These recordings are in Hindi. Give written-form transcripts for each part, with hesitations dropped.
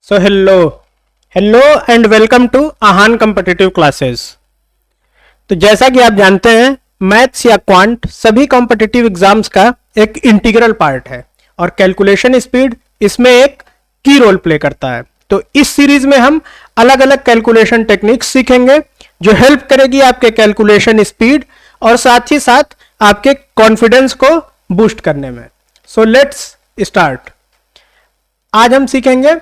So hello and welcome to Aahan competitive classes. तो जैसा कि आप जानते हैं, मैथ्स या क्वांट सभी कॉम्पिटिटिव एग्जाम्स का एक इंटीग्रल पार्ट है और कैलकुलेशन स्पीड इसमें एक की रोल प्ले करता है। तो इस सीरीज में हम अलग अलग कैलकुलेशन टेक्निक्स सीखेंगे जो हेल्प करेगी आपके कैलकुलेशन स्पीड और साथ ही साथ आपके कॉन्फिडेंस को बूस्ट करने में। So let's start. आज हम सीखेंगे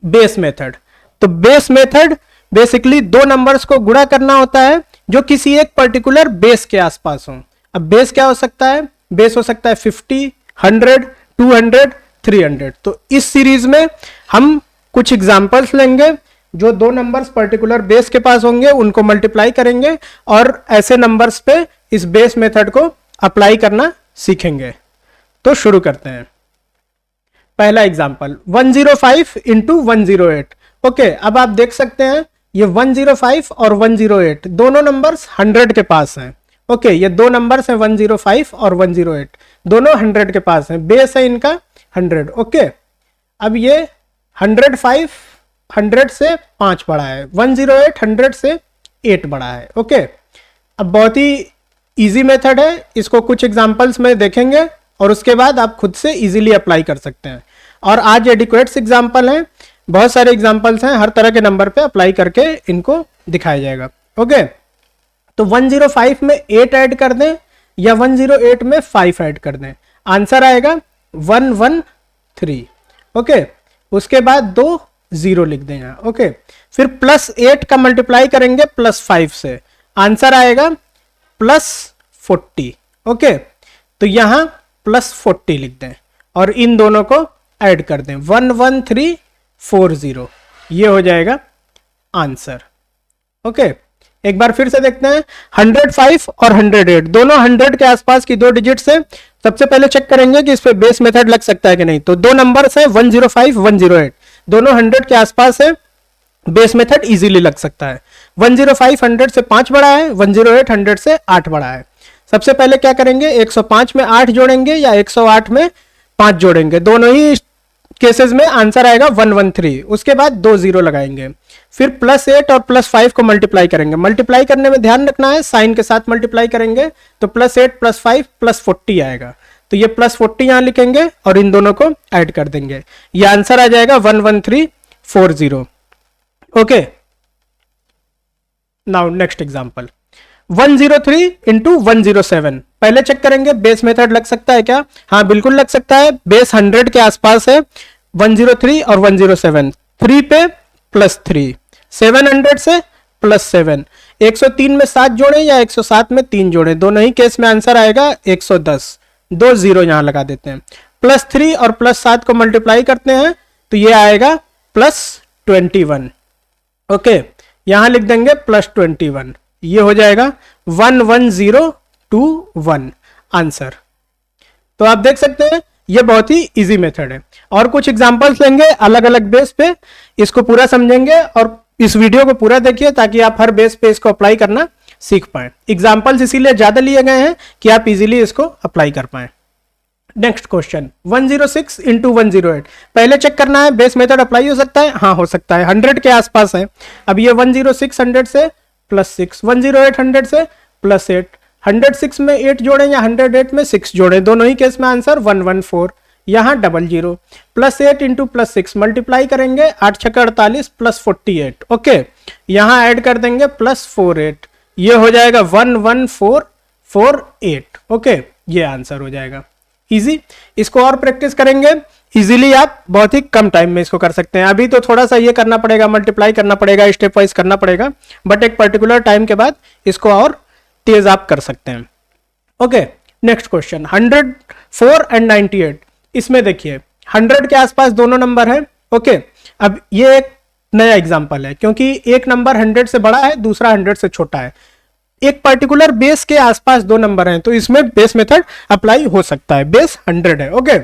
बेस मेथड। तो बेस मेथड बेसिकली दो नंबर्स को गुणा करना होता है जो किसी एक पर्टिकुलर बेस के आसपास हो। अब बेस क्या हो सकता है? बेस हो सकता है 50, 100, 200, 300। तो इस सीरीज में हम कुछ एग्जांपल्स लेंगे जो दो नंबर्स पर्टिकुलर बेस के पास होंगे, उनको मल्टीप्लाई करेंगे और ऐसे नंबर्स पे इस बेस मेथड को अप्लाई करना सीखेंगे। तो शुरू करते हैं। पहला एग्जांपल 105 इंटू 108। ओके, अब आप देख सकते हैं ये 105 और 108 दोनों नंबर्स 100 के पास हैं। ओके, ये दो नंबर्स हैं 105 और 108, दोनों 100 के पास हैं। बेस है इनका 100। ओके, अब ये 105 100 से 5 बड़ा है, 108 100 से 8 बड़ा है। ओके, अब बहुत ही इजी मेथड है, इसको कुछ एग्जांपल्स में देखेंगे और उसके बाद आप खुद से इजीली अप्लाई कर सकते हैं। और आज एडिक्वेट्स एग्जांपल हैं, बहुत सारे एग्जांपल्स हैं, हर तरह के नंबर पे अप्लाई करके इनको दिखाया जाएगा। ओके, तो 105 में 8 ऐड कर दें या 108 में 5 ऐड कर दें, आंसर आएगा 113। ओके, उसके बाद 2 0 लिख दें यहाँ। ओके, फिर +8 का मल्टीप्लाई करेंगे +5 से, आंसर आएगा +40। ओके, तो यहाँ +40 लिख दें और इन दोनों को ऐड कर दें 11340, ये हो जाएगा आंसर। ओके, एक बार फिर से देखते हैं। 105 और 108 दोनों 100 के आसपास की दो डिजिट्स हैं। सबसे पहले चेक करेंगे कि इस पे बेस मेथड लग सकता है कि नहीं। तो दो नंबर्स हैं 105 108, दोनों 100 के आसपास है, बेस मेथड इजीली लग सकता है। 105 100 से 5 बड़ा है, 108 100 से 8 बड़ा है। सबसे पहले क्या करेंगे, 105 में 8 जोड़ेंगे या 108 में 5 जोड़ेंगे, दोनों ही केसेस में आंसर आएगा 113। उसके बाद 2 0 लगाएंगे, फिर +8 और +5 को मल्टीप्लाई करेंगे। मल्टीप्लाई करने में ध्यान रखना है, साइन के साथ मल्टीप्लाई करेंगे तो +8 +5 +40 आएगा। तो ये +40 यहां लिखेंगे और इन दोनों को ऐड कर देंगे, ये आंसर आ जाएगा 11340। Okay, now next example 103 into 107। पहले चेक करेंगे बेस मेथड लग सकता है क्या। हाँ, बिल्कुल लग सकता है, बेस 100 के आसपास है। 103 और 107, 3 पे +3, 700 से +7, 103 में 7 जोड़े या 107 में 3 जोड़े, दोनों ही केस में आंसर आएगा 110। 2 0 यहां लगा देते हैं, +3 और +7 को मल्टीप्लाई करते हैं तो ये आएगा +21। ओके, यहां लिख देंगे +21, ये हो जाएगा 11021 आंसर। तो आप देख सकते हैं ये बहुत ही इजी मेथड है। और कुछ एग्जांपल्स लेंगे अलग अलग बेस पे, इसको पूरा समझेंगे और इस वीडियो को पूरा देखिए ताकि आप हर बेस पे इसको अप्लाई करना सीख पाएं। एग्जांपल्स इसीलिए ज्यादा लिए गए हैं कि आप इजीली इसको अप्लाई कर पाएं। Next question 106 into 108। पहले चेक करना है बेस मेथड अप्लाई हो सकता है। हाँ, हो सकता है, 100 के आसपास है। अब ये 106 100 से +6, 108 100 से +8, 106 में 8 जोड़े या 108 में 6 जोड़े, दोनों ही केस में आंसर 114। यहाँ 00, +8 इंटू +6 मल्टीप्लाई करेंगे, 8 6 48 +48। ओके, यहाँ ऐड कर देंगे +48, ये हो जाएगा 11448। ओके, ये आंसर हो जाएगा इजी। इसको और प्रैक्टिस करेंगे, इजीली आप बहुत ही कम टाइम में इसको कर सकते हैं। अभी तो थोड़ा सा ये करना पड़ेगा, मल्टीप्लाई करना पड़ेगा, स्टेप वाइज करना पड़ेगा, बट एक पर्टिकुलर टाइम के बाद इसको और तेज आप कर सकते हैं। Okay, next question 104 and 98। इसमें देखिए 100 के आसपास दोनों नंबर हैं। ओके, अब ये एक नया एग्जांपल है क्योंकि एक नंबर 100 से बड़ा है, दूसरा 100 से छोटा है। एक पर्टिकुलर बेस के आसपास दो नंबर हैं तो इसमें बेस मेथड अप्लाई हो सकता है। बेस 100 है। ओके,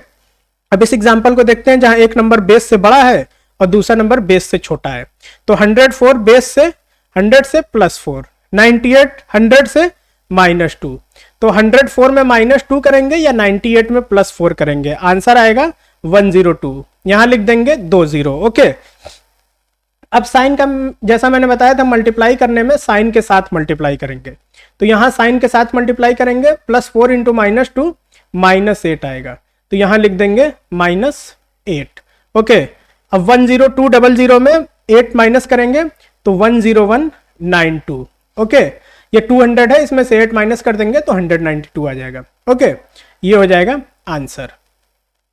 अब इस एग्जांपल को देखते हैं जहां एक नंबर बेस से बड़ा है और दूसरा नंबर बेस से छोटा है। तो 104 बेस से 100 से +4, 98 100 से -2। तो 104 में -2 करेंगे या 98 में +4 करेंगे, आंसर आएगा 102। यहां लिख देंगे 2 0। ओके, अब साइन का जैसा मैंने बताया था मल्टीप्लाई करने में साइन के साथ मल्टीप्लाई करेंगे, तो यहां साइन के साथ मल्टीप्लाई करेंगे, +4 इंटू -2 -8 आएगा, तो यहां लिख देंगे -8। ओके, अब 10200 में 8 माइनस करेंगे तो 10192। ओके, ये 200 है, इसमें से 8 माइनस कर देंगे तो 192 आ जाएगा। ओके, ये हो जाएगा आंसर।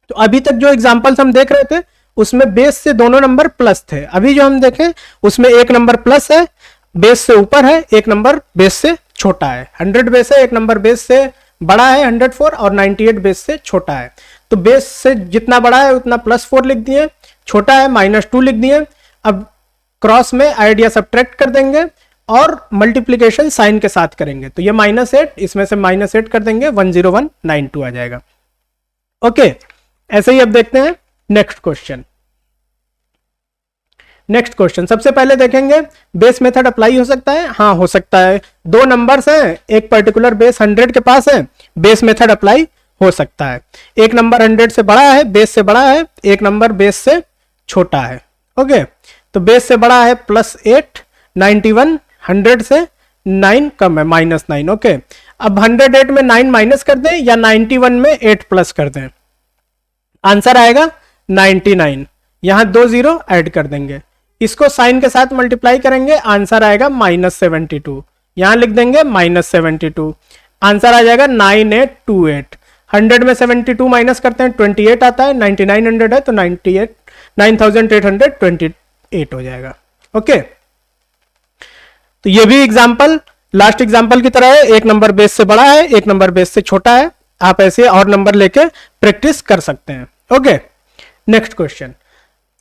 तो अभी तक जो एग्जांपल्स हम देख रहे थे उसमें बेस से दोनों नंबर प्लस थे, अभी जो हम देखें उसमें एक नंबर प्लस है, बेस से ऊपर है, एक नंबर बेस से छोटा है। 100 बेस है, एक नंबर बेस से बड़ा है 104, और 98 बेस से छोटा है। तो बेस से जितना बड़ा है उतना +4 लिख दिए, छोटा है -2 लिख दिए। अब क्रॉस में आइडिया सब्ट्रैक्ट कर देंगे और मल्टीप्लीकेशन साइन के साथ करेंगे, तो ये -8, इसमें से -8 कर देंगे, 10192 आ जाएगा। ओके, ऐसे ही अब देखते हैं नेक्स्ट क्वेश्चन। नेक्स्ट क्वेश्चन सबसे पहले देखेंगे बेस मेथड अप्लाई हो सकता है, हाँ हो सकता है। दो नंबर्स हैं, एक पर्टिकुलर बेस 100 के पास है, बेस मेथड अप्लाई हो सकता है। एक नंबर 100 से बड़ा है, बेस से बड़ा है, एक नंबर बेस से छोटा है। ओके, तो बेस से बड़ा है +8, 91, 100 से 9 कम है -9। ओके, अब 108 में 9 माइनस कर दें या 91 में 8 प्लस कर दें, आंसर आएगा 99। यहां 2 0 ऐड कर देंगे, इसको साइन के साथ मल्टीप्लाई करेंगे, आंसर आएगा -72। यहां लिख देंगे -72, आंसर आ जाएगा 9828। 100 में 72 माइनस करते हैं 28 आता है, 9900 है तो 9828 हो जाएगा। ओके, तो ये भी एग्जाम्पल लास्ट एग्जाम्पल की तरह है, एक नंबर बेस से बड़ा है, एक नंबर बेस से छोटा है। आप ऐसे और नंबर लेके प्रैक्टिस कर सकते हैं। ओके, नेक्स्ट क्वेश्चन,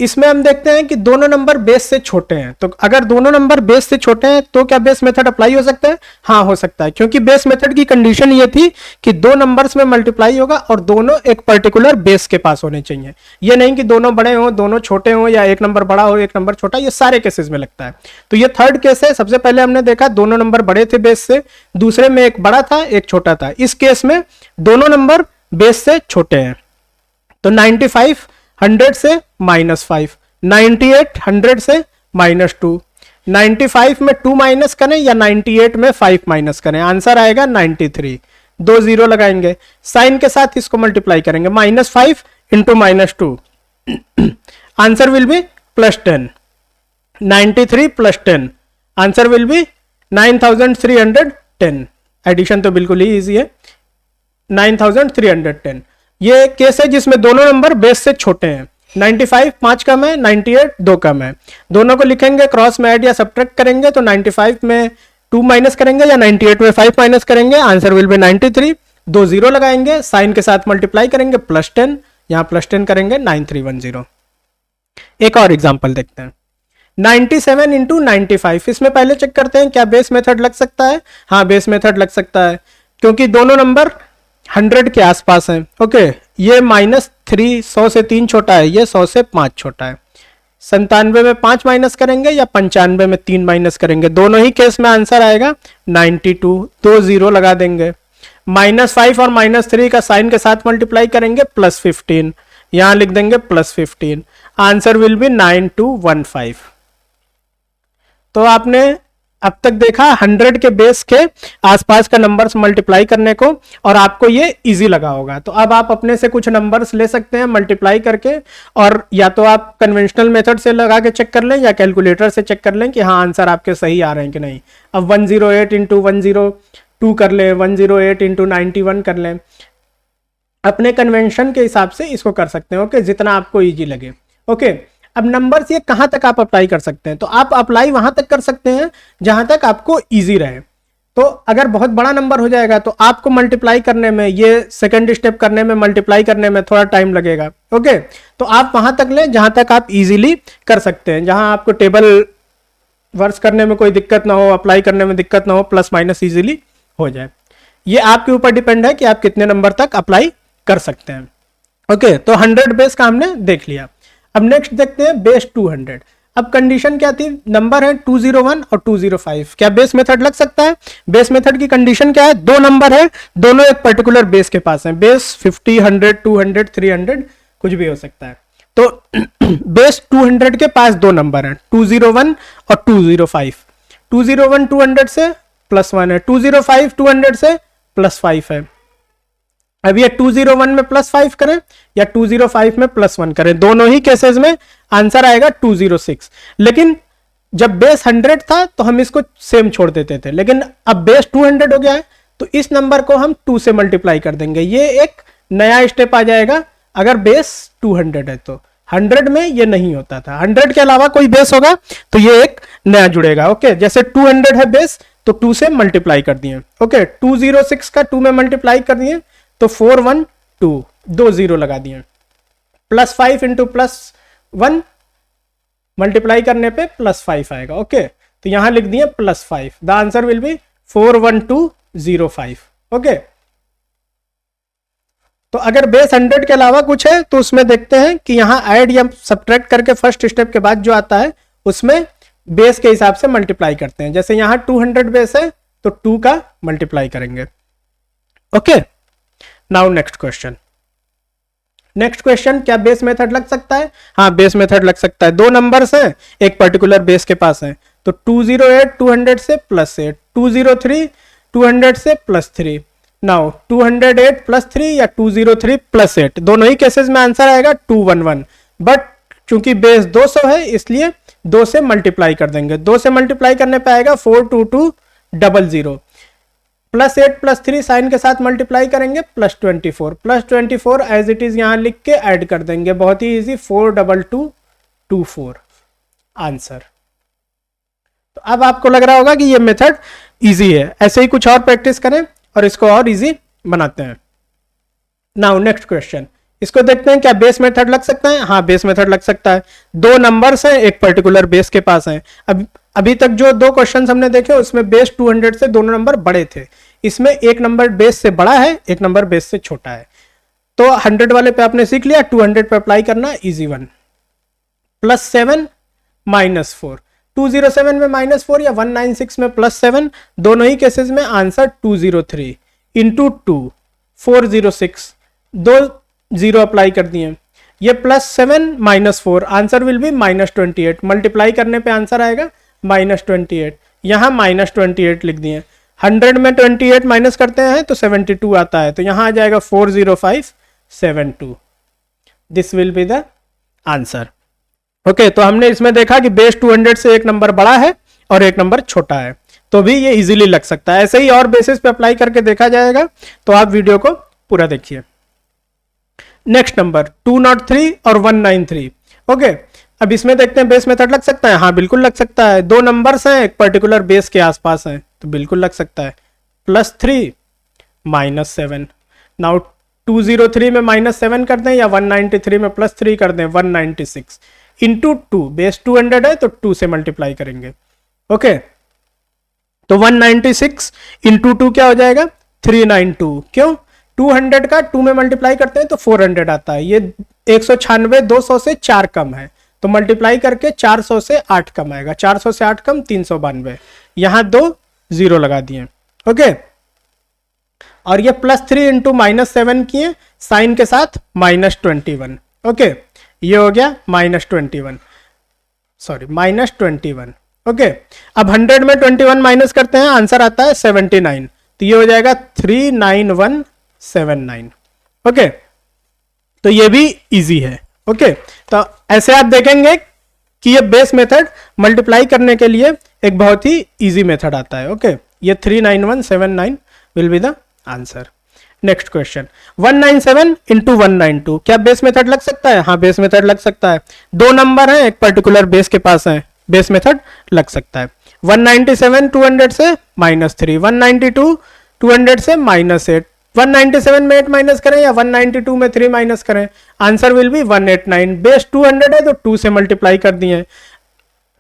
इसमें हम देखते हैं कि दोनों नंबर बेस से छोटे हैं, तो अगर दोनों नंबर बेस से छोटे हैं तो क्या बेस मेथड अप्लाई हो सकता है? हाँ हो सकता है, क्योंकि बेस मेथड की कंडीशन ये थी कि दो नंबर्स में मल्टीप्लाई होगा और दोनों एक पर्टिकुलर बेस के पास होने चाहिए। ये नहीं कि दोनों बड़े हो दोनों छोटे हो या एक नंबर बड़ा हो एक नंबर छोटा, ये सारे केसेस में लगता है। तो ये थर्ड केस है। सबसे पहले हमने देखा दोनों नंबर बड़े थे बेस से, दूसरे में एक बड़ा था एक छोटा था। इस केस में दोनों नंबर बेस से छोटे हैं, तो 95 100 से -5, 98 100 से -2, 95 में 2 माइनस करें या 98 में 5 माइनस करें, आंसर आएगा 93। 2 0 लगाएंगे, साइन के साथ इसको मल्टीप्लाई करेंगे, -5 into -2, answer will be +10। 93 + 10, answer will be 9310। Addition तो बिल्कुल ही इजी है, 9310। ये केस है जिसमें दोनों नंबर बेस से छोटे हैं। 95 5 कम है, 98 2 कम है। दोनों को लिखेंगे, क्रॉस में ऐड या सब्ट्रैक्ट करेंगे, तो 95 में 2 माइनस करेंगे या 98 में 5 माइनस करेंगे, आंसर विल बी 93। 2 0 लगाएंगे, साइन के साथ मल्टीप्लाई करेंगे, +10, यहां +10 करेंगे, 9310। एक और एग्जाम्पल देखते हैं, 97 इंटू 95। इसमें पहले चेक करते हैं क्या बेस मेथड लग सकता है। हाँ बेस मेथड लग सकता है, क्योंकि दोनों नंबर 100 के आसपास है। ओके, ये -3 100 से 3 छोटा है, ये 100 से 5 छोटा है। 97 में 5 माइनस करेंगे या 95 में 3 माइनस करेंगे, दोनों ही केस में आंसर आएगा 92। 2 0 लगा देंगे, -5 और -3 का साइन के साथ मल्टीप्लाई करेंगे, +15, यहां लिख देंगे +15, आंसर विल बी 9215। तो आपने अब तक देखा 100 के बेस के आसपास का नंबर्स मल्टीप्लाई करने को, और आपको ये इजी लगा होगा। तो अब आप अपने से कुछ नंबर्स ले सकते हैं मल्टीप्लाई करके, और या तो आप कन्वेंशनल मेथड से लगा के चेक कर लें या कैलकुलेटर से चेक कर लें कि हाँ आंसर आपके सही आ रहे हैं कि नहीं। अब 108 इंटू 102 कर लें, 108 इंटू 91 कर लें, अपने कन्वेंशन के हिसाब से इसको कर सकते हैं। ओके, जितना आपको ईजी लगे। ओके, अब नंबर्स ये कहां तक आप अप्लाई कर सकते हैं, तो आप अप्लाई वहां तक कर सकते हैं जहां तक आपको इजी रहे। तो अगर बहुत बड़ा नंबर हो जाएगा तो आपको मल्टीप्लाई करने में, ये सेकंड स्टेप करने में, मल्टीप्लाई करने में थोड़ा टाइम लगेगा। ओके, तो आप वहां तक लें जहां तक आप इजीली कर सकते हैं, जहां आपको टेबल वर्स करने में कोई दिक्कत ना हो, अप्लाई करने में दिक्कत ना हो, प्लस माइनस इजीली हो जाए। ये आपके ऊपर डिपेंड है कि आप कितने नंबर तक अप्लाई कर सकते हैं। ओके, तो 100 बेस का हमने देख लिया। अब नेक्स्ट देखते हैं बेस 200। अब कंडीशन क्या थी, नंबर है 201 और 205, क्या बेस मेथड लग सकता है? बेस मेथड की कंडीशन क्या है, दो नंबर है, दोनों एक पर्टिकुलर बेस के पास हैं। बेस 50 100 200 300 कुछ भी हो सकता है। तो बेस 200 के पास दो नंबर हैं, 201 और 205। 201 200 से +1 है, 205 200 से +5 है। अब ये 201 में +5 करें या 205 में +1 करें, दोनों ही केसेस में आंसर आएगा 206। लेकिन जब बेस 100 था तो हम इसको सेम छोड़ देते थे, लेकिन अब बेस 200 हो गया है तो इस नंबर को हम 2 से मल्टीप्लाई कर देंगे। ये एक नया स्टेप आ जाएगा अगर बेस 200 है तो। 100 में ये नहीं होता था, 100 के अलावा कोई बेस होगा तो ये एक नया जुड़ेगा। ओके, जैसे 200 है बेस तो 2 से मल्टीप्लाई कर दिए। ओके, 206 का 2 में मल्टीप्लाई कर दिए तो 412, 2 0 लगा दिए। +5 इंटू +1 मल्टीप्लाई करने पे +5 आएगा। ओके, तो यहां लिख दिए +5। The answer will B 41205। Okay, तो अगर बेस 100 के अलावा कुछ है तो उसमें देखते हैं कि यहां ऐड या सब्ट्रैक्ट करके फर्स्ट स्टेप के बाद जो आता है उसमें बेस के हिसाब से मल्टीप्लाई करते हैं। जैसे यहां 200 बेस है तो 2 का मल्टीप्लाई करेंगे। Okay, now next question. Next question, क्या बेस मेथड लग सकता है? हाँ, बेस मेथड लग सकता है। दो नंबर्स हैं एक पर्टिकुलर बेस के पास है, तो 208 200 से +8, 203 200 से +3। नाउ 208 +3 या 203 +8, दोनों ही केसेस में आंसर आएगा 211। बट चूंकि बेस 200 है इसलिए 2 से मल्टीप्लाई कर देंगे। 2 से मल्टीप्लाई करने पे आएगा 42200। +8 +3 साइन के साथ मल्टीप्लाई करेंगे +24, +24 एज इट इज यहां लिख के ऐड कर देंगे। बहुत ही इजी, 42224 आंसर। तो अब आपको लग रहा होगा कि ये मेथड इजी है। ऐसे ही कुछ और प्रैक्टिस करें और इसको और इजी बनाते हैं। नाउ नेक्स्ट क्वेश्चन, इसको देखते हैं क्या बेस मेथड लग सकता है? हाँ, बेस मेथड लग सकता है। दो नंबर्स हैं एक पर्टिकुलर बेस के पास हैं। अभी तक जो दो क्वेश्चन हमने देखे उसमें बेस 200 से दोनों नंबर बड़े थे, इसमें एक नंबर बेस से बड़ा है एक नंबर बेस से छोटा है। तो 100 वाले पे आपने सीख लिया, 200 पे अप्लाई करना इजी वन। +7 -4, 207 में -4 या 196 में +7, दोनों ही केसेस में आंसर 203 इंटू 2 406, 2 0 अप्लाई कर दिए। ये +7 -4 आंसर विल बी -28, मल्टीप्लाई करने पे आंसर आएगा -28। यहां -28 लिख दिए। 100 में 28 माइनस करते हैं तो 72 आता है, तो यहां आ जाएगा 40572। This will be the answer. Okay, तो हमने इसमें देखा कि बेस 200 से एक नंबर बड़ा है और एक नंबर छोटा है, तो भी ये इजीली लग सकता है। ऐसे ही और बेसिस पे अप्लाई करके देखा जाएगा, तो आप वीडियो को पूरा देखिए। नेक्स्ट नंबर 203 और 193। ओके, अब इसमें देखते हैं बेस मेथड लग सकता है। हाँ, बिल्कुल लग सकता है। दो नंबर्स हैं एक पर्टिकुलर बेस के आसपास हैं, तो बिल्कुल लग सकता है। +3 -7। नाउ 203 में -7 कर दें या 193 में +3 कर दें, 196 इंटू 2। बेस 200 है तो 2 से मल्टीप्लाई करेंगे। ओके, तो 196 इंटू 2 क्या हो जाएगा? 392। क्यों? 200 का 2 में मल्टीप्लाई करते हैं तो 400 आता है। ये 196 200 से 4 कम है, तो मल्टीप्लाई करके 400 से 8 कम आएगा। 400 से 8 कम 392। यहां 2 0 लगा दिए। ओके, और ये +3 इंटू -7 किए साइन के साथ -21। ओके, ये हो गया -21, सॉरी -21। ओके, अब 100 में 21 माइनस करते हैं, आंसर आता है 79, तो ये हो जाएगा 39179। ओके, तो ये भी इजी है। ओके, तो ऐसे आप देखेंगे कि ये बेस मेथड मल्टीप्लाई करने के लिए एक बहुत ही इजी मेथड आता है। ओके, ये 39179 will be the answer. Next question, 197 into 192, क्या बेस मेथड लग सकता है? हाँ, बेस मेथड लग सकता है। दो नंबर हैं एक पर्टिकुलर बेस के पास है, बेस मेथड लग सकता है। 197 200 से -3, 192 200 से -8, 197 में 8 माइनस करें या 192 में 3 माइनस करें, आंसर विल बी 189। बेस 200 है तो 2 से मल्टीप्लाई कर दिए।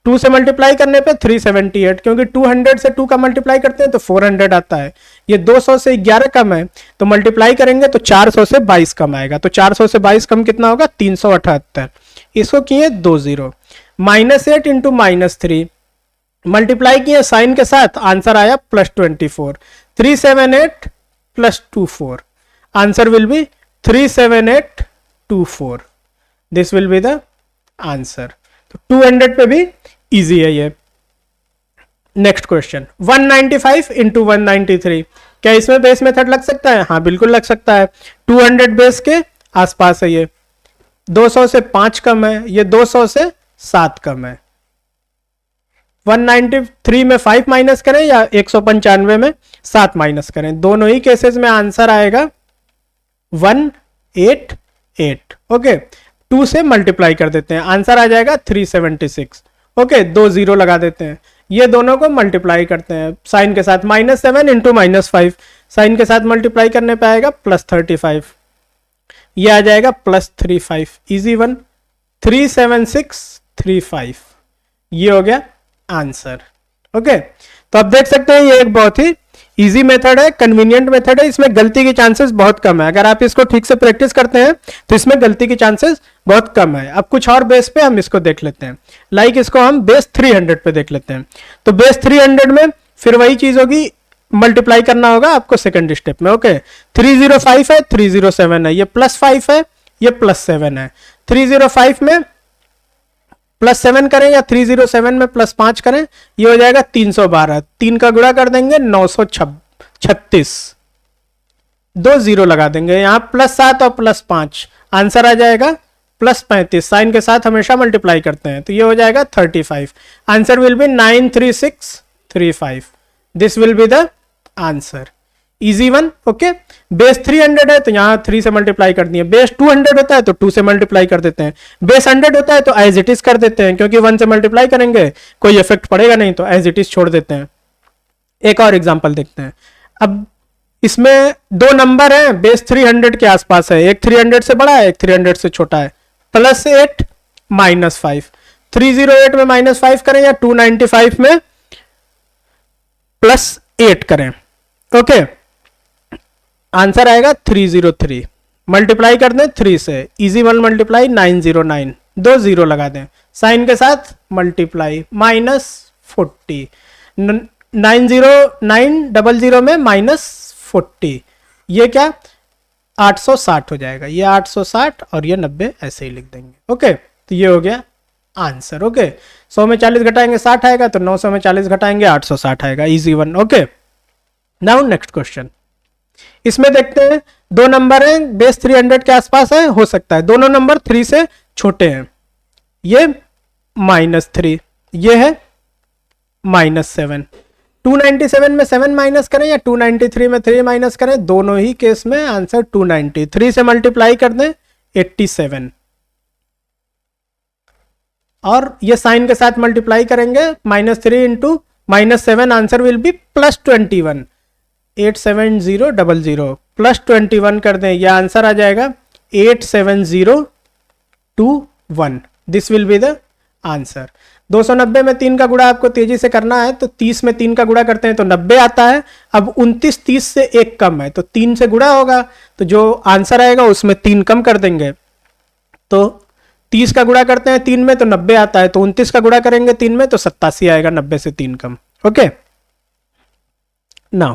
2 से मल्टीप्लाई करने पे 378, क्योंकि 200 से 2 का मल्टीप्लाई करते हैं तो 400 आता है। ये 200 से 11 कम है, तो मल्टीप्लाई करेंगे तो 400 से 22 कम आएगा। तो 400 से 22 कम कितना होगा? 378। इसको किए 2 0। -8 इंटू -3 मल्टीप्लाई किए साइन के साथ, आंसर आया +24। 378 +24, answer will B 37824। This will be the answer. तो 200 पे भी इजी है ये। नेक्स्ट क्वेश्चन, 195 इंटू 193, क्या इसमें बेस मेथड लग सकता है? हाँ बिल्कुल लग सकता है। 200 बेस के आसपास है ये, 200 से 5 कम है, ये 200 से 7 कम है। 193 में 5 माइनस करें या 195 में 7 माइनस करें, दोनों ही केसेस में आंसर आएगा 188। ओके, 2 से मल्टीप्लाई कर देते हैं, आंसर आ जाएगा 376। ओके, 2 जीरो लगा देते हैं, ये दोनों को मल्टीप्लाई करते हैं साइन के साथ, -7 इंटू -5, साइन के साथ मल्टीप्लाई करने पे आएगा +35, ये आ जाएगा +35, इजी वन, 37635, ये हो गया आंसर। ओके, तो आप देख सकते हैं ये एक बहुत ही इजी मेथड है, कन्वीनियंट मेथड है, इसमें गलती की चांसेस बहुत कम है। अगर आप इसको ठीक से प्रैक्टिस करते हैं तो इसमें गलती की चांसेस बहुत कम है। अब कुछ और बेस पे हम इसको देख लेते हैं, लाइक इसको हम बेस 300 पे देख लेते हैं। तो बेस 300 में फिर वही चीज होगी, मल्टीप्लाई करना होगा आपको सेकंड स्टेप में। ओके, 305 है, 307 है, ये +5 है, ये +7 है। 305 में +7 करें या 307 में +5 करें, ये हो जाएगा 312, 3 का गुणा कर देंगे 936, 2 जीरो लगा देंगे यहाँ, +7 और +5, आंसर आ जाएगा +35, साइन के साथ हमेशा मल्टीप्लाई करते हैं, तो ये हो जाएगा 35, answer will B 93635, this will be the answer, easy one. Okay, base 300 है तो यहाँ 3 से मल्टीप्लाई कर दिए, बेस 200 होता है तो 2 से मल्टीप्लाई कर देते हैं, बेस 100 होता है तो एज इट इज कर देते हैं, क्योंकि 1 से मल्टीप्लाई करेंगे कोई इफेक्ट पड़ेगा नहीं, तो एज इट इज छोड़ देते हैं। एक और एग्जांपल देखते हैं। अब इसमें दो नंबर हैं, बेस 300 के आसपास है, एक 300 से बड़ा है, एक 300 से छोटा है, +8 -5, 308 में -5 करें या 295 में +8 करें। ओके, आंसर आएगा 303, मल्टीप्लाई कर दें 3 से, इजी वन मल्टीप्लाई 909, 2 जीरो लगा दें, साइन के साथ मल्टीप्लाई -40, 900 में -40, ये क्या 860 हो जाएगा, ये 860 और ये 90 ऐसे ही लिख देंगे। ओके, तो ये हो गया आंसर। ओके, 100 में 40 घटाएंगे 60 आएगा, तो 900 में 40 घटाएंगे 860 आएगा, easy one. Okay, now next question, इसमें देखते हैं दो नंबर हैं, बेस 300 के आसपास है, हो सकता है दोनों नंबर 3 से छोटे हैं, ये -3, ये है -7, 297 में 7 माइनस करें या 293 में 3 माइनस करें, दोनों ही केस में आंसर 290, 3 से मल्टीप्लाई कर दें 87, और ये साइन के साथ मल्टीप्लाई करेंगे -3 इंटू -7, आंसर विल बी +21, 87000 +21 कर दें, यह आंसर आ जाएगा 87021, this will be the answer. 290 में 3 का गुणा आपको तेजी से करना है, तो 30 में 3 का गुणा करते हैं तो 90 आता है। अब 29 30 से 1 कम है, तो 3 से गुणा होगा, तो जो आंसर आएगा उसमें 3 कम कर देंगे, तो 30 का गुणा करते हैं 3 में तो 90 आता है, तो 29 का गुणा करेंगे 3 में तो 87 आएगा, 90 से 3 कम। ओके, नाउ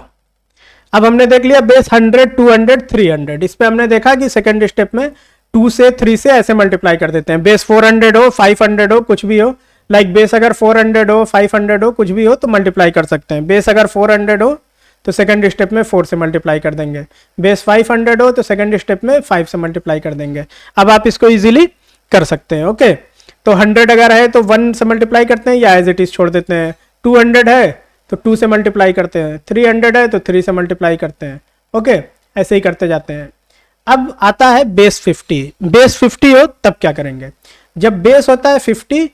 अब हमने देख लिया बेस 100 200 300, इस पे हमने देखा कि सेकंड स्टेप में 2 से 3 से ऐसे मल्टीप्लाई कर देते हैं, बेस 400 हो 500 हो कुछ भी हो, लाइक बेस अगर 400 हो 500 हो कुछ भी हो तो मल्टीप्लाई कर सकते हैं। बेस अगर 400 हो तो सेकंड स्टेप में 4 से मल्टीप्लाई कर देंगे, बेस 500 हो तो सेकंड स्टेप में 5 से मल्टीप्लाई कर देंगे। अब आप इसको इजीली कर सकते हैं। ओके, तो 100 अगर है तो 1 से मल्टीप्लाई करते हैं या एज इट इज छोड़ देते हैं, 200 है तो 2 से मल्टीप्लाई करते हैं, 300 है तो 3 से मल्टीप्लाई करते हैं। ओके, ऐसे ही करते जाते हैं। अब आता है बेस 50, बेस 50 हो तब क्या करेंगे, जब बेस होता है 50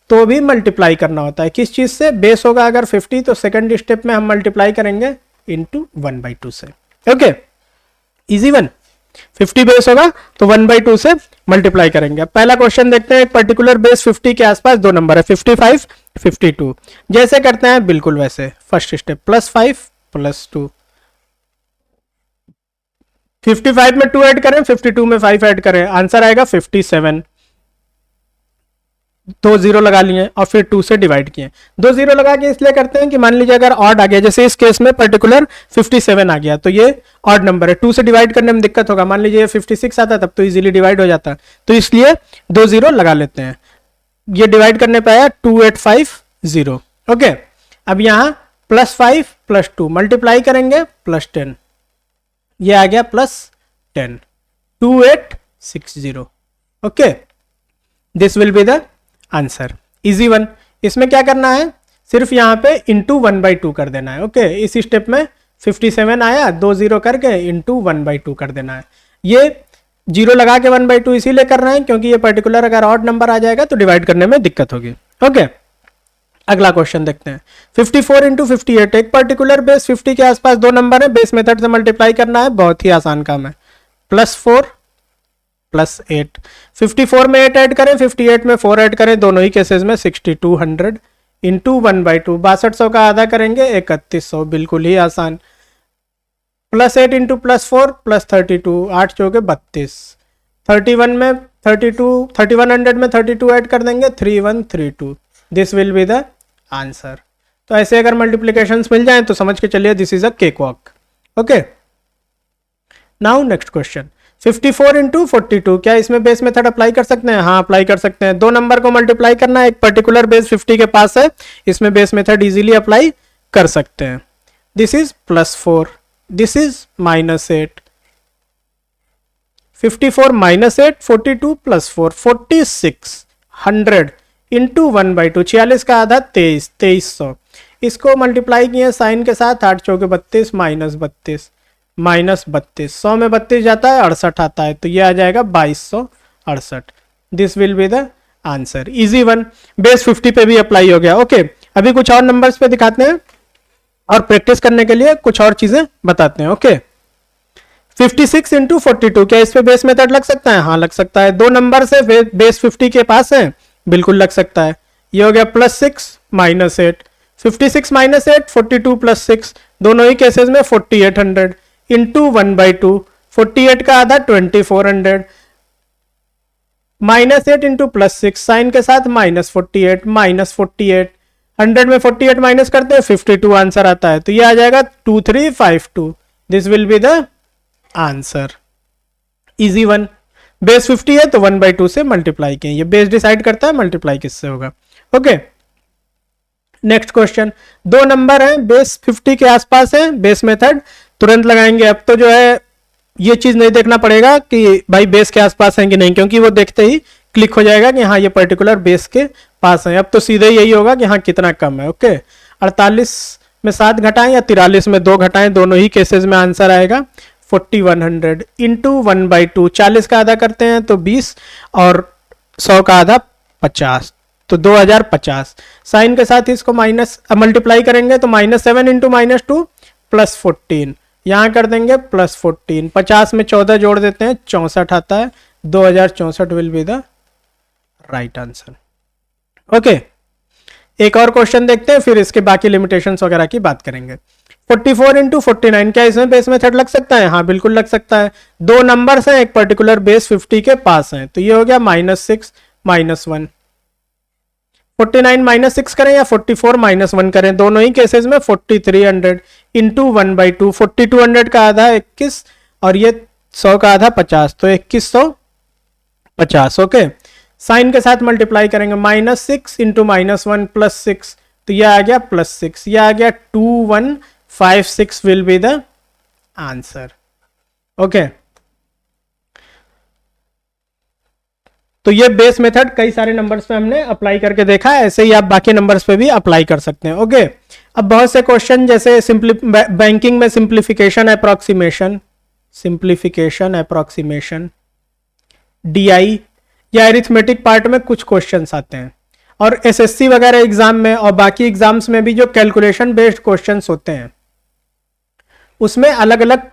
तो भी मल्टीप्लाई करना होता है, किस चीज से, बेस होगा अगर 50 तो सेकंड स्टेप में हम मल्टीप्लाई करेंगे इंटू 1/2 से। ओके, इजी वन, 50 बेस होगा तो 1/2 से मल्टीप्लाई करेंगे। पहला क्वेश्चन देखते हैं, एक पर्टिकुलर बेस 50 के आसपास दो नंबर है 55 52, जैसे करते हैं बिल्कुल वैसे, फर्स्ट स्टेप +5 +2, 55 में 2 ऐड करें 52 में 5 ऐड करें, आंसर आएगा 57, दो जीरो लगा लिए और फिर 2 से डिवाइड किए। दो जीरो लगा के इसलिए करते हैं कि मान लीजिए अगर ऑड आ गया, जैसे इस केस में पर्टिकुलर 57 आ गया तो ये ऑड नंबर है, 2 से डिवाइड करने में दिक्कत होगा। मान लीजिए 56 आता तब तो इजीली डिवाइड हो जाता, तो इसलिए दो जीरो लगा लेते हैं। ये डिवाइड करने पे आया 2850। ओके, अब यहाँ +5 + 2 मल्टीप्लाई करेंगे +10, ये आ गया +10, 2860। Okay, this will be the answer. Easy one. इसमें क्या करना है, सिर्फ यहाँ पे इंटू 1/2 कर देना है। ओके, इस स्टेप में 57 आया, 2 जीरो करके इंटू 1/2 कर देना है। ये जीरो लगा के 1/2 इसीलिए कर रहे हैं क्योंकि ये पर्टिकुलर अगर ऑड नंबर आ जाएगा तो डिवाइड करने में दिक्कत होगी। ओके, अगला क्वेश्चन देखते हैं। 54 × 58, एक पर्टिकुलर बेस 50 के आसपास दो नंबर है, बेस मेथड से मल्टीप्लाई करना है, बहुत ही आसान काम है। +4 + 8, 54 में 8 ऐड करें, 58 में 4 ऐड करें, दोनों ही केसेस में 6200 इंटू 1/2, 6200 का आधा करेंगे 3100, बिल्कुल ही आसान। +8 × +4 +32, 8 चौके 32, 31 में 32, 3100 में 32 ऐड कर देंगे, 3132, this will be the answer. तो ऐसे अगर मल्टीप्लीकेशंस मिल जाएं तो समझ के चलिए this is a cake walk. Okay, now next question. 54 × 42, क्या इसमें बेस मेथड अप्लाई कर सकते हैं? हाँ, अप्लाई कर सकते हैं। दो नंबर को मल्टीप्लाई करना है, एक पर्टिकुलर बेस 50 के पास है, इसमें बेस मेथड इजीली अप्लाई कर सकते हैं। This is +4, this is -8, 54 -8, 42 + 4, 46, 100 into 1/2, 46 का आधा 23, 2300। इसको मल्टीप्लाई किए साइन के साथ, 8 चौके 32, -32, -32, 100 में 32 जाता है, 68 आता है, तो ये आ जाएगा 2268। This will be the answer. Easy one, base 50 पे भी अप्लाई हो गया। ओके, अभी कुछ और नंबर्स पे दिखाते हैं और प्रैक्टिस करने के लिए कुछ और चीजें बताते हैं। ओके, 56 × 42, क्या इस पे बेस मेथड लग सकता है? हाँ, लग सकता है। दो नंबर से बेस 50 के पास है, बिल्कुल लग सकता है। ये हो गया +6 -8, 56 -8, 42 + 6, दोनों ही केसेस में 4800 इंटू 1/2, 48 का आधा 2400, -8 × +6, साइन के साथ -48, -48, 100 में 48 माइनस करते हैं, 52 आंसर आता है, तो ये आ जाएगा 2352। This will be the answer. Easy one. Base 50 है तो 1/2 से मल्टीप्लाई किए, ये बेस डिसाइड करता है मल्टीप्लाई किससे होगा। Okay, next question. दो नंबर है, बेस 50 के आसपास है, बेस मेथड तुरंत लगाएंगे। अब तो जो है ये चीज नहीं देखना पड़ेगा कि भाई बेस के आसपास है कि नहीं, क्योंकि वो देखते ही क्लिक हो जाएगा कि हाँ ये पर्टिकुलर बेस के पास है। अब तो सीधे यही होगा कि हाँ कितना कम है। ओके, 48 में 7 घटाएं या 43 में 2 घटाएं, दोनों ही केसेस में आंसर आएगा 4100 इंटू 1/2, 40 का आधा करते हैं तो 20 और 100 का आधा 50, तो 2050। साइन के साथ इसको माइनस मल्टीप्लाई करेंगे तो -7 इंटू -2 +14, यहाँ कर देंगे +14, 50 में 14 जोड़ देते हैं 64 आता है, 2064 will be the right answer. Okay, एक और क्वेश्चन देखते हैं, फिर इसके बाकी लिमिटेशंस वगैरह की बात करेंगे। 44 × 49, क्या इसमें बेस मेथड लग सकता है? हाँ, बिल्कुल लग सकता है। दो नंबर्स हैं, एक पर्टिकुलर बेस 50 के पास है, तो ये हो गया -6 -1। 49 -6 करें या 44 -1 करें, दोनों ही केसेस में 4300 इंटू 1/2, 4200 का आधा 21 और ये 100 का आधा 50, तो 2150। ओके, साइन के साथ मल्टीप्लाई करेंगे, -6 इंटू -1 +6, तो यह आ गया +6, यह आ गया 2156 will be the answer. Okay, तो ये बेस मेथड कई सारे नंबर्स पे हमने अप्लाई करके देखा है, ऐसे ही आप बाकी नंबर्स पे भी अप्लाई कर सकते हैं। ओके, अब बहुत से क्वेश्चन जैसे बैंकिंग में सिंप्लीफिकेशन अप्रोक्सीमेशन, DI या अरिथमेटिक पार्ट में कुछ क्वेश्चंस आते हैं, और SSC वगैरह एग्जाम में और बाकी एग्जाम्स में भी जो कैलकुलेशन बेस्ड क्वेश्चंस होते हैं उसमें अलग अलग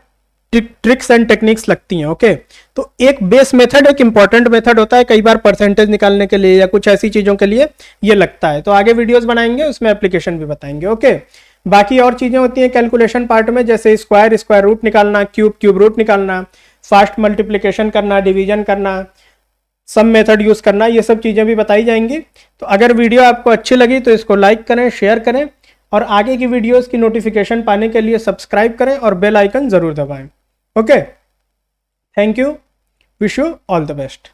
ट्रिक्स एंड टेक्निक्स लगती हैं। ओके, तो एक बेस मेथड एक इंपॉर्टेंट मेथड होता है, कई बार परसेंटेज निकालने के लिए या कुछ ऐसी चीजों के लिए ये लगता है, तो आगे वीडियोस बनाएंगे उसमें एप्लीकेशन भी बताएंगे। ओके, बाकी और चीजें होती हैं कैलकुलेशन पार्ट में, जैसे स्क्वायर रूट निकालना, क्यूब रूट निकालना, फास्ट मल्टीप्लीकेशन करना, डिवीजन करना, सम मेथड यूज़ करना, ये सब चीज़ें भी बताई जाएंगी। तो अगर वीडियो आपको अच्छी लगी तो इसको लाइक करें, शेयर करें और आगे की वीडियोस की नोटिफिकेशन पाने के लिए सब्सक्राइब करें और बेल आइकन ज़रूर दबाएं। Okay, thank you, wish you all the best.